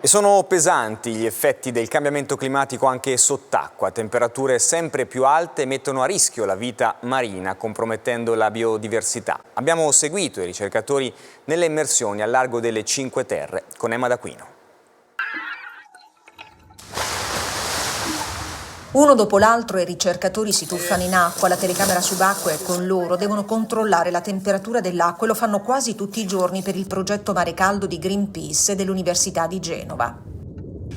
E sono pesanti gli effetti del cambiamento climatico anche sott'acqua. Temperature sempre più alte mettono a rischio la vita marina, compromettendo la biodiversità. Abbiamo seguito i ricercatori nelle immersioni al largo delle Cinque Terre con Emma D'Aquino. Uno dopo l'altro i ricercatori si tuffano in acqua, la telecamera subacquea è con loro, devono controllare la temperatura dell'acqua e lo fanno quasi tutti i giorni per il progetto Mare Caldo di Greenpeace e dell'Università di Genova.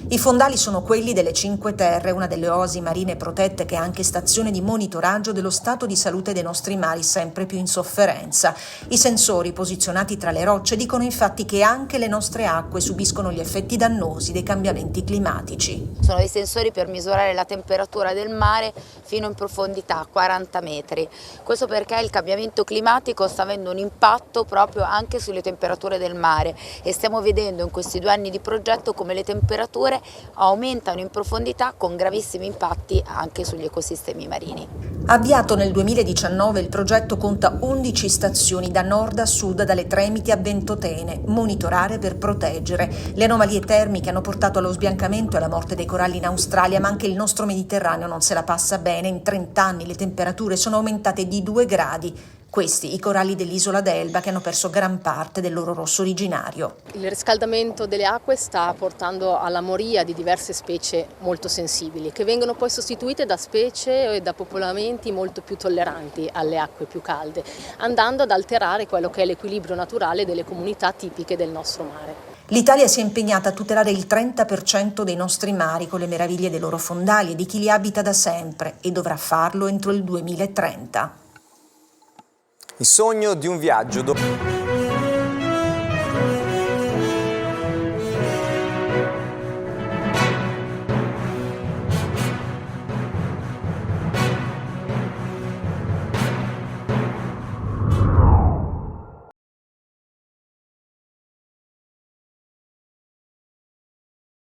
I fondali sono quelli delle Cinque Terre, una delle oasi marine protette che è anche stazione di monitoraggio dello stato di salute dei nostri mari sempre più in sofferenza. I sensori posizionati tra le rocce dicono infatti che anche le nostre acque subiscono gli effetti dannosi dei cambiamenti climatici. Sono dei sensori per misurare la temperatura del mare fino in profondità, 40 metri. Questo perché il cambiamento climatico sta avendo un impatto proprio anche sulle temperature del mare e stiamo vedendo in questi 2 anni di progetto come le temperature aumentano in profondità con gravissimi impatti anche sugli ecosistemi marini. Avviato nel 2019, il progetto conta 11 stazioni da nord a sud, dalle Tremiti a Ventotene, monitorare per proteggere. Le anomalie termiche hanno portato allo sbiancamento e alla morte dei coralli in Australia, ma anche il nostro Mediterraneo non se la passa bene. In 30 anni le temperature sono aumentate di 2 gradi. Questi i coralli dell'isola d'Elba che hanno perso gran parte del loro rosso originario. Il riscaldamento delle acque sta portando alla moria di diverse specie molto sensibili, che vengono poi sostituite da specie e da popolamenti molto più tolleranti alle acque più calde, andando ad alterare quello che è l'equilibrio naturale delle comunità tipiche del nostro mare. L'Italia si è impegnata a tutelare il 30% dei nostri mari con le meraviglie dei loro fondali e di chi li abita da sempre e dovrà farlo entro il 2030. Il sogno di un viaggio